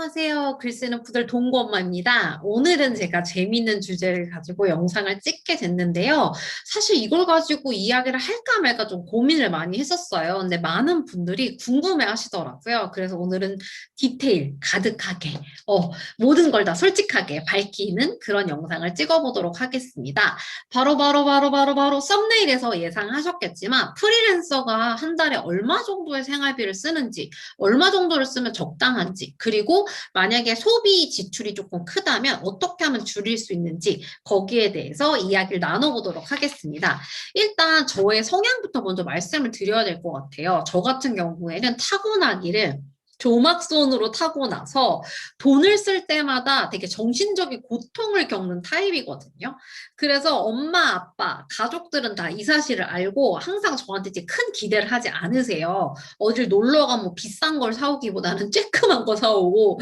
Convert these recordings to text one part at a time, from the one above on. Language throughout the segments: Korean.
안녕하세요. 글 쓰는 푸들 동구 엄마입니다. 오늘은 제가 재미있는 주제를 가지고 영상을 찍게 됐는데요. 사실 이걸 가지고 이야기를 할까 말까 좀 고민을 많이 했었어요. 근데 많은 분들이 궁금해 하시더라고요. 그래서 오늘은 디테일 가득하게, 모든 걸 다 솔직하게 밝히는 그런 영상을 찍어보도록 하겠습니다. 바로 썸네일에서 예상하셨겠지만 프리랜서가 한 달에 얼마 정도의 생활비를 쓰는지, 얼마 정도를 쓰면 적당한지, 그리고 만약에 소비 지출이 조금 크다면 어떻게 하면 줄일 수 있는지 거기에 대해서 이야기를 나눠보도록 하겠습니다. 일단 저의 성향부터 먼저 말씀을 드려야 될 것 같아요. 저 같은 경우에는 타고나기를 조막손으로 타고나서 돈을 쓸 때마다 되게 정신적인 고통을 겪는 타입이거든요. 그래서 엄마, 아빠, 가족들은 다 이 사실을 알고 항상 저한테 이제 큰 기대를 하지 않으세요. 어딜 놀러 가면 뭐 비싼 걸 사오기보다는 쬐끔한 거 사오고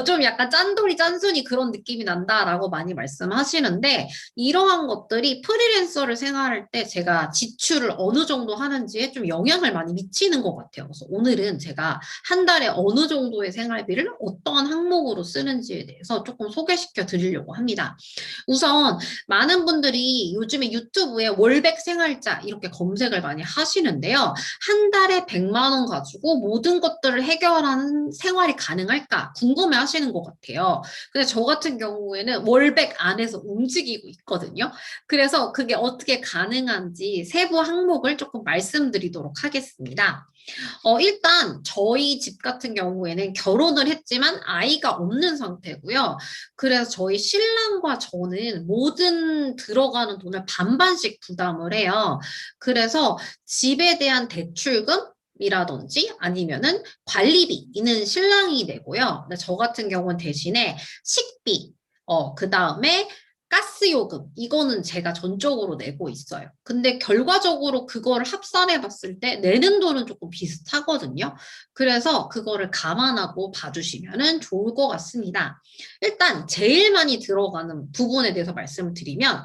좀 약간 짠돌이 짠순이 그런 느낌이 난다라고 많이 말씀하시는데 이러한 것들이 프리랜서를 생활할 때 제가 지출을 어느 정도 하는지에 좀 영향을 많이 미치는 것 같아요. 그래서 오늘은 제가 한 달에 어느 정도의 생활비를 어떠한 항목으로 쓰는지에 대해서 조금 소개시켜 드리려고 합니다. 우선 많은 분들이 요즘에 유튜브에 월백 생활자 이렇게 검색을 많이 하시는데요. 한 달에 100만 원 가지고 모든 것들을 해결하는 생활이 가능할까 궁금해 하시는 것 같아요. 근데 저 같은 경우에는 월백 안에서 움직이고 있거든요. 그래서 그게 어떻게 가능한지 세부 항목을 조금 말씀드리도록 하겠습니다. 일단 저희 집 같은 경우에는 결혼을 했지만 아이가 없는 상태고요. 그래서 저희 신랑과 저는 모든 들어가는 돈을 반반씩 부담을 해요. 그래서 집에 대한 대출금 이라든지 아니면은 관리비는 신랑이 내고요. 근데 저 같은 경우는 대신에 식비, 그 다음에 가스요금, 이거는 제가 전적으로 내고 있어요. 근데 결과적으로 그거를 합산해 봤을 때 내는 돈은 조금 비슷하거든요. 그래서 그거를 감안하고 봐주시면 좋을 것 같습니다. 일단 제일 많이 들어가는 부분에 대해서 말씀을 드리면,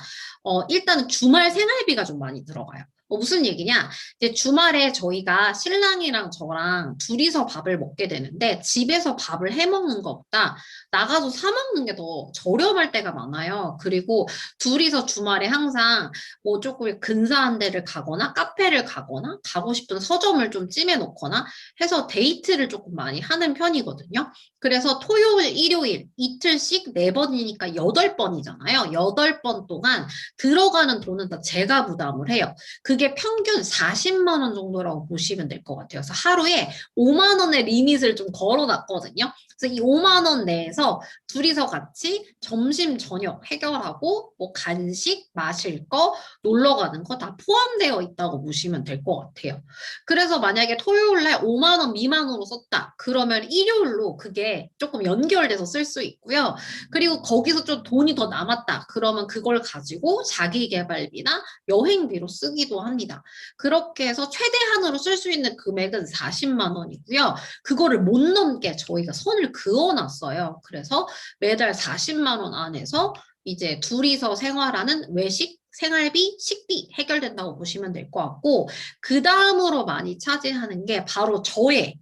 일단은 주말 생활비가 좀 많이 들어가요. 무슨 얘기냐? 이제 주말에 저희가 신랑이랑 저랑 둘이서 밥을 먹게 되는데 집에서 밥을 해 먹는 것보다 나가서 사 먹는 게 더 저렴할 때가 많아요. 그리고 둘이서 주말에 항상 뭐 조금 근사한 데를 가거나 카페를 가거나 가고 싶은 서점을 좀 찜해 놓거나 해서 데이트를 조금 많이 하는 편이거든요. 그래서 토요일, 일요일 이틀씩 4번이니까 8번이잖아요. 8번 동안 들어가는 돈은 다 제가 부담을 해요. 그게 평균 40만 원 정도라고 보시면 될 것 같아요. 그래서 하루에 5만 원의 리밋을 좀 걸어놨거든요. 그래서 이 5만 원 내에서 둘이서 같이 점심, 저녁 해결하고 뭐 간식, 마실 거, 놀러 가는 거 다 포함되어 있다고 보시면 될 것 같아요. 그래서 만약에 토요일 날 5만 원 미만으로 썼다. 그러면 일요일로 그게 조금 연결돼서 쓸 수 있고요. 그리고 거기서 좀 돈이 더 남았다. 그러면 그걸 가지고 자기계발비나 여행비로 쓰기도 합니다. 그렇게 해서 최대한으로 쓸 수 있는 금액은 40만 원이고요. 그거를 못 넘게 저희가 선을 그어놨어요. 그래서 매달 40만 원 안에서 이제 둘이서 생활하는 외식, 생활비, 식비 해결된다고 보시면 될 것 같고, 그 다음으로 많이 차지하는 게 바로 저의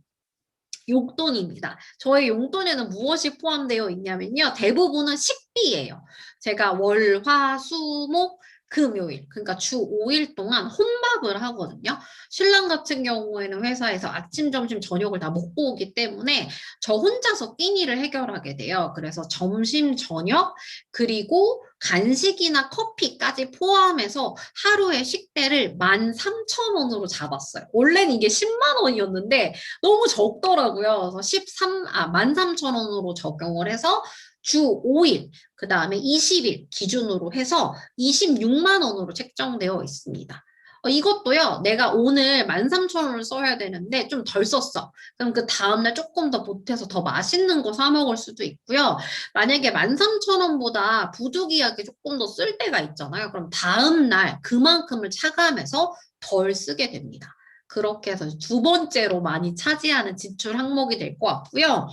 용돈입니다. 저의 용돈에는 무엇이 포함되어 있냐면요. 대부분은 식비예요. 제가 월, 화, 수, 목, 금요일, 그러니까 주 5일 동안 혼밥을 하거든요. 신랑 같은 경우에는 회사에서 아침, 점심, 저녁을 다 먹고 오기 때문에 저 혼자서 끼니를 해결하게 돼요. 그래서 점심, 저녁, 그리고 간식이나 커피까지 포함해서 하루의 식대를 13,000원으로 잡았어요. 원래는 이게 10만 원이었는데 너무 적더라고요. 그래서 13,000원으로 적용을 해서 주 5일, 그 다음에 20일 기준으로 해서 26만 원으로 책정되어 있습니다. 이것도요, 내가 오늘 13,000원을 써야 되는데 좀 덜 썼어. 그럼 그 다음날 조금 더 보태서 더 맛있는 거 사 먹을 수도 있고요. 만약에 13,000원보다 부득이하게 조금 더 쓸 때가 있잖아요. 그럼 다음날 그만큼을 차감해서 덜 쓰게 됩니다. 그렇게 해서 두 번째로 많이 차지하는 지출 항목이 될 것 같고요.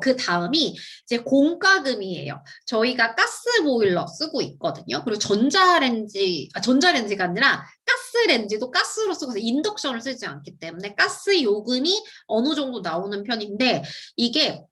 그 다음이 이제 공과금이에요. 저희가 가스 보일러 쓰고 있거든요. 그리고 전자레인지가 아니라 가스레인지도 가스로 쓰고 인덕션을 쓰지 않기 때문에 가스 요금이 어느 정도 나오는 편인데 이게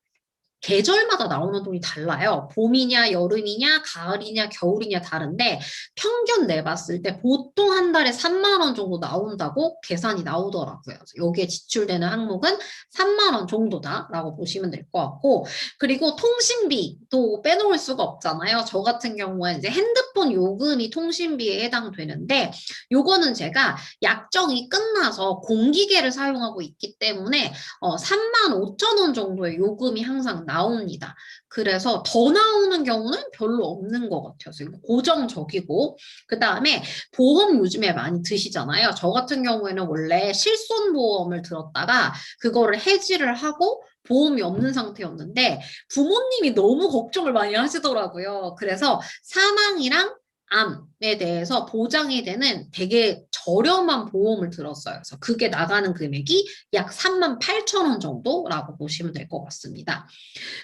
계절마다 나오는 돈이 달라요. 봄이냐, 여름이냐, 가을이냐, 겨울이냐 다른데 평균 내봤을 때 보통 한 달에 3만 원 정도 나온다고 계산이 나오더라고요. 그래서 여기에 지출되는 항목은 3만 원 정도다라고 보시면 될 것 같고 그리고 통신비도 빼놓을 수가 없잖아요. 저 같은 경우에 이제 핸드폰 요금이 통신비에 해당되는데 요거는 제가 약정이 끝나서 공기계를 사용하고 있기 때문에 3만 5천 원 정도의 요금이 항상 나옵니다. 그래서 더 나오는 경우는 별로 없는 것 같아요. 그래서 이거 고정적이고 그 다음에 보험 요즘에 많이 드시잖아요. 저 같은 경우에는 원래 실손보험을 들었다가 그거를 해지를 하고 보험이 없는 상태였는데 부모님이 너무 걱정을 많이 하시더라고요. 그래서 사망이랑 암에 대해서 보장이 되는 되게 저렴한 보험을 들었어요. 그래서 그게 나가는 금액이 약 3만 8천 원 정도라고 보시면 될 것 같습니다.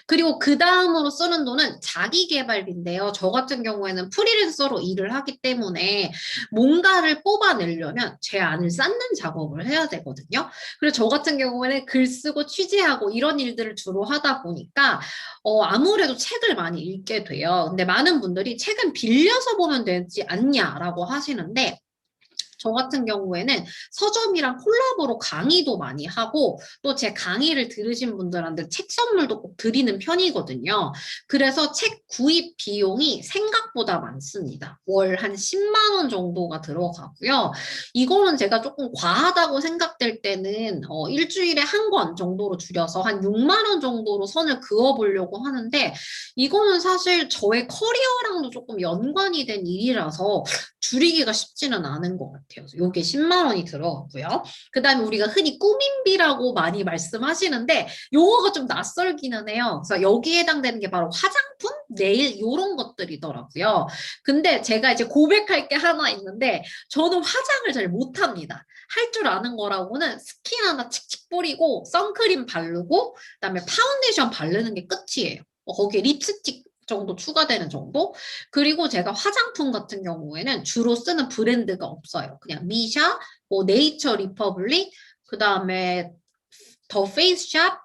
그리고 그 다음으로 쓰는 돈은 자기계발비인데요. 저 같은 경우에는 프리랜서로 일을 하기 때문에 뭔가를 뽑아내려면 제 안을 쌓는 작업을 해야 되거든요. 그래서 저 같은 경우에는 글 쓰고 취재하고 이런 일들을 주로 하다 보니까 아무래도 책을 많이 읽게 돼요. 근데 많은 분들이 책은 빌려서 보면 되지 않냐라고 하시는데 저 같은 경우에는 서점이랑 콜라보로 강의도 많이 하고 또 제 강의를 들으신 분들한테 책 선물도 꼭 드리는 편이거든요. 그래서 책 구입 비용이 생각보다 많습니다. 월 한 10만 원 정도가 들어가고요. 이거는 제가 조금 과하다고 생각될 때는 일주일에 한 권 정도로 줄여서 한 6만 원 정도로 선을 그어보려고 하는데 이거는 사실 저의 커리어랑도 조금 연관이 된 일이라서 줄이기가 쉽지는 않은 것 같아요. 요게 10만 원이 들어갔고요. 그 다음에 우리가 흔히 꾸민비라고 많이 말씀하시는데 요거가 좀 낯설기는 해요. 그래서 여기에 해당되는 게 바로 화장품, 네일 요런 것들이더라고요. 근데 제가 이제 고백할 게 하나 있는데 저는 화장을 잘 못합니다. 할 줄 아는 거라고는 스킨 하나 칙칙 뿌리고 선크림 바르고 그다음에 파운데이션 바르는 게 끝이에요. 거기에 립스틱 정도 추가되는 정도? 그리고 제가 화장품 같은 경우에는 주로 쓰는 브랜드가 없어요. 그냥 미샤, 뭐 네이처 리퍼블릭, 그 다음에 더 페이스샵,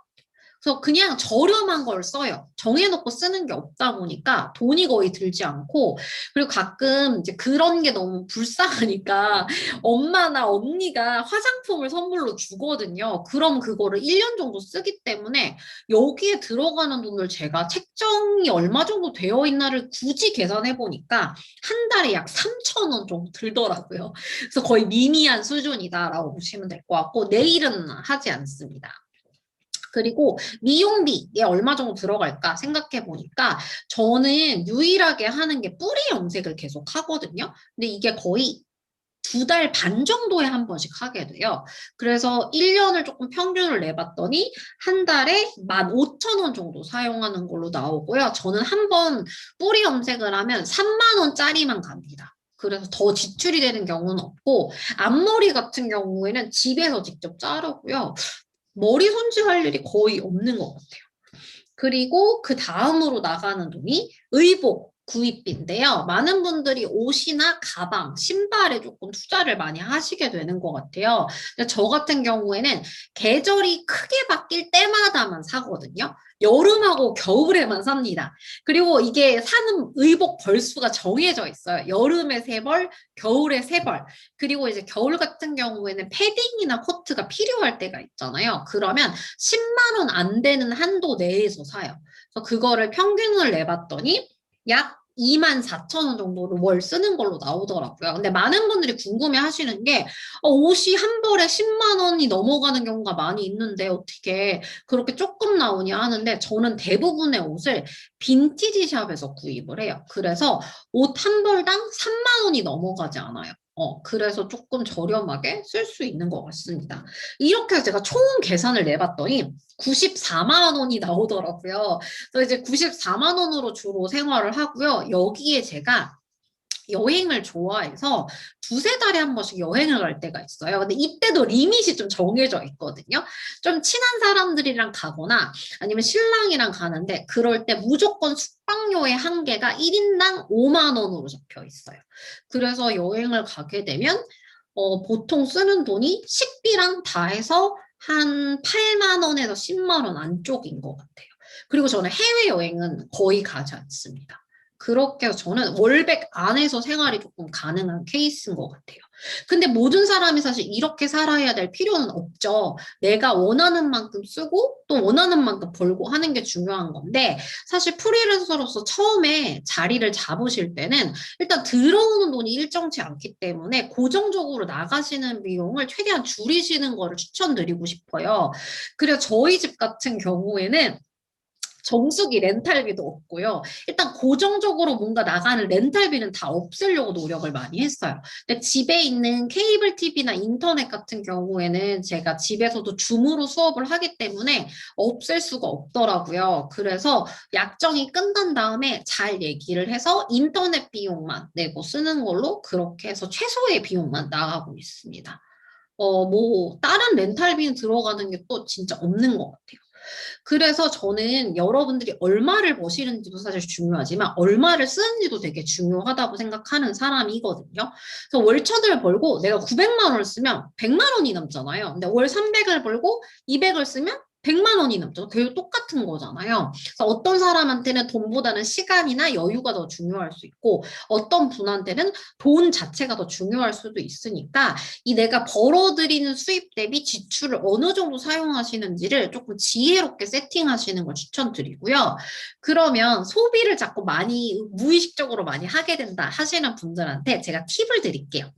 그래서 그냥 저렴한 걸 써요. 정해놓고 쓰는 게 없다 보니까 돈이 거의 들지 않고, 그리고 가끔 이제 그런 게 너무 불쌍하니까 엄마나 언니가 화장품을 선물로 주거든요. 그럼 그거를 1년 정도 쓰기 때문에 여기에 들어가는 돈을 제가 책정이 얼마 정도 되어 있나를 굳이 계산해 보니까 한 달에 약 3천 원 정도 들더라고요. 그래서 거의 미미한 수준이다라고 보시면 될 것 같고, 내일은 하지 않습니다. 그리고 미용비에 얼마 정도 들어갈까 생각해 보니까 저는 유일하게 하는 게 뿌리 염색을 계속 하거든요. 근데 이게 거의 2달 반 정도에 한 번씩 하게 돼요. 그래서 1년을 조금 평균을 내봤더니 한 달에 15,000원 정도 사용하는 걸로 나오고요. 저는 한 번 뿌리 염색을 하면 3만 원짜리만 갑니다. 그래서 더 지출이 되는 경우는 없고 앞머리 같은 경우에는 집에서 직접 자르고요. 머리 손질할 일이 거의 없는 것 같아요. 그리고 그 다음으로 나가는 돈이 의복 구입비인데요. 많은 분들이 옷이나 가방, 신발에 조금 투자를 많이 하시게 되는 것 같아요. 근데 저 같은 경우에는 계절이 크게 바뀔 때마다만 사거든요. 여름하고 겨울에만 삽니다. 그리고 이게 사는 의복 벌수가 정해져 있어요. 여름에 3벌, 겨울에 3벌. 그리고 이제 겨울 같은 경우에는 패딩이나 코트가 필요할 때가 있잖아요. 그러면 10만 원 안 되는 한도 내에서 사요. 그래서 그거를 평균을 내봤더니 약 2만 4천 원 정도를 월 쓰는 걸로 나오더라고요. 근데 많은 분들이 궁금해 하시는 게 옷이 한 벌에 10만 원이 넘어가는 경우가 많이 있는데 어떻게 그렇게 조금 나오냐 하는데 저는 대부분의 옷을 빈티지 샵에서 구입을 해요. 그래서 옷 한 벌당 3만 원이 넘어가지 않아요. 그래서 조금 저렴하게 쓸 수 있는 것 같습니다. 이렇게 제가 총 계산을 내봤더니 94만 원이 나오더라고요. 그래서 이제 94만 원으로 주로 생활을 하고요. 여기에 제가 여행을 좋아해서 2~3달에 한 번씩 여행을 갈 때가 있어요. 근데 이때도 리밋이 좀 정해져 있거든요. 좀 친한 사람들이랑 가거나 아니면 신랑이랑 가는데 그럴 때 무조건 숙박료의 한계가 1인당 5만 원으로 적혀 있어요. 그래서 여행을 가게 되면 보통 쓰는 돈이 식비랑 다 해서 한 8만 원에서 10만 원 안쪽인 것 같아요. 그리고 저는 해외여행은 거의 가지 않습니다. 그렇게 해서 저는 월백 안에서 생활이 조금 가능한 케이스인 것 같아요. 근데 모든 사람이 사실 이렇게 살아야 될 필요는 없죠. 내가 원하는 만큼 쓰고 또 원하는 만큼 벌고 하는 게 중요한 건데 사실 프리랜서로서 처음에 자리를 잡으실 때는 일단 들어오는 돈이 일정치 않기 때문에 고정적으로 나가시는 비용을 최대한 줄이시는 거를 추천드리고 싶어요. 그래서 저희 집 같은 경우에는 정수기 렌탈비도 없고요. 일단 고정적으로 뭔가 나가는 렌탈비는 다 없애려고 노력을 많이 했어요. 근데 집에 있는 케이블 TV나 인터넷 같은 경우에는 제가 집에서도 줌으로 수업을 하기 때문에 없앨 수가 없더라고요. 그래서 약정이 끝난 다음에 잘 얘기를 해서 인터넷 비용만 내고 쓰는 걸로 그렇게 해서 최소의 비용만 나가고 있습니다. 뭐 다른 렌탈비는 들어가는 게 또 진짜 없는 것 같아요. 그래서 저는 여러분들이 얼마를 버시는지도 사실 중요하지만 얼마를 쓰는지도 되게 중요하다고 생각하는 사람이거든요. 그래서 월 1,000을 벌고 내가 900만 원을 쓰면 100만 원이 남잖아요. 근데 월 300을 벌고 200을 쓰면 100만 원이 남죠. 되게 똑같은 거잖아요. 그래서 어떤 사람한테는 돈보다는 시간이나 여유가 더 중요할 수 있고 어떤 분한테는 돈 자체가 더 중요할 수도 있으니까 이 내가 벌어들이는 수입 대비 지출을 어느 정도 사용하시는지를 조금 지혜롭게 세팅하시는 걸 추천드리고요. 그러면 소비를 자꾸 많이 무의식적으로 많이 하게 된다 하시는 분들한테 제가 팁을 드릴게요.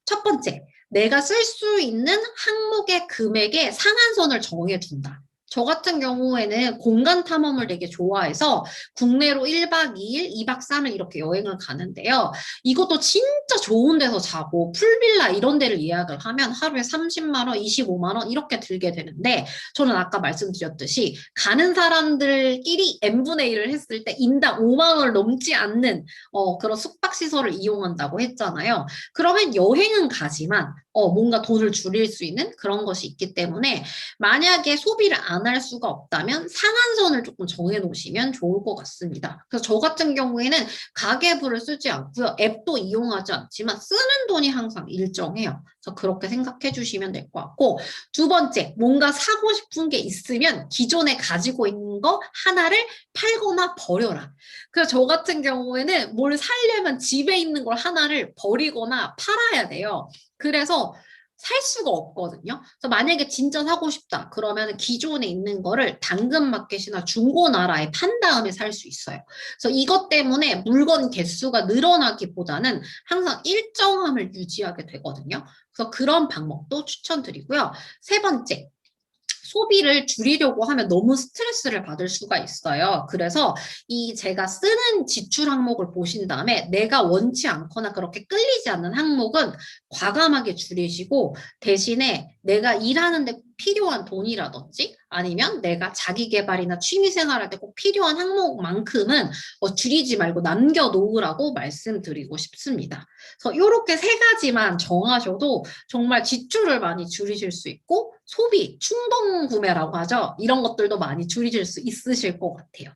첫 번째, 내가 쓸 수 있는 항목의 금액의 상한선을 정해둔다. 저 같은 경우에는 공간 탐험을 되게 좋아해서 국내로 1박 2일, 2박 3일 이렇게 여행을 가는데요. 이것도 진짜 좋은 데서 자고 풀빌라 이런 데를 예약을 하면 하루에 30만 원, 25만 원 이렇게 들게 되는데 저는 아까 말씀드렸듯이 가는 사람들끼리 n분의 1을 했을 때 인당 5만 원을 넘지 않는 그런 숙박시설을 이용한다고 했잖아요. 그러면 여행은 가지만 뭔가 돈을 줄일 수 있는 그런 것이 있기 때문에 만약에 소비를 안 할 수가 없다면 상한선을 조금 정해 놓으시면 좋을 것 같습니다. 그래서 저 같은 경우에는 가계부를 쓰지 않고요. 앱도 이용하지 않지만 쓰는 돈이 항상 일정해요. 그래서 그렇게 생각해 주시면 될 것 같고 두 번째, 뭔가 사고 싶은 게 있으면 기존에 가지고 있는 거 하나를 팔거나 버려라. 그래서 저 같은 경우에는 뭘 살려면 집에 있는 걸 하나를 버리거나 팔아야 돼요. 그래서 살 수가 없거든요. 그래서 만약에 진짜 사고 싶다. 그러면 기존에 있는 거를 당근마켓이나 중고나라에 판 다음에 살 수 있어요. 그래서 이것 때문에 물건 개수가 늘어나기보다는 항상 일정함을 유지하게 되거든요. 그래서 그런 방법도 추천드리고요. 세 번째, 소비를 줄이려고 하면 너무 스트레스를 받을 수가 있어요. 그래서 이 제가 쓰는 지출 항목을 보신 다음에 내가 원치 않거나 그렇게 끌리지 않는 항목은 과감하게 줄이시고 대신에 내가 일하는데 필요한 돈이라든지 아니면 내가 자기 개발이나 취미 생활할 때 꼭 필요한 항목만큼은 줄이지 말고 남겨놓으라고 말씀드리고 싶습니다. 그래서 이렇게 세 가지만 정하셔도 정말 지출을 많이 줄이실 수 있고 소비, 충동 구매라고 하죠. 이런 것들도 많이 줄이실 수 있으실 것 같아요.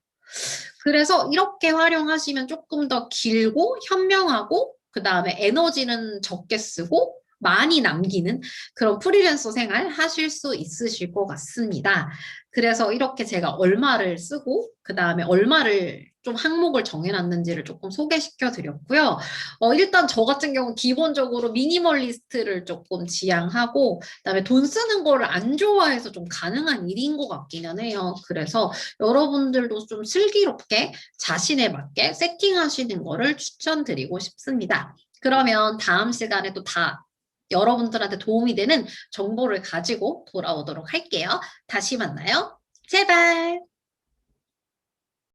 그래서 이렇게 활용하시면 조금 더 길고 현명하고 그 다음에 에너지는 적게 쓰고 많이 남기는 그런 프리랜서 생활 하실 수 있으실 것 같습니다. 그래서 이렇게 제가 얼마를 쓰고 그 다음에 얼마를 좀 항목을 정해놨는지를 조금 소개시켜 드렸고요. 일단 저 같은 경우 기본적으로 미니멀리스트를 조금 지향하고 그다음에 돈 쓰는 거를 안 좋아해서 좀 가능한 일인 것 같기는 해요. 그래서 여러분들도 좀 슬기롭게 자신에 맞게 세팅하시는 거를 추천드리고 싶습니다. 그러면 다음 시간에 또 다 여러분들한테 도움이 되는 정보를 가지고 돌아오도록 할게요. 다시 만나요. 제발.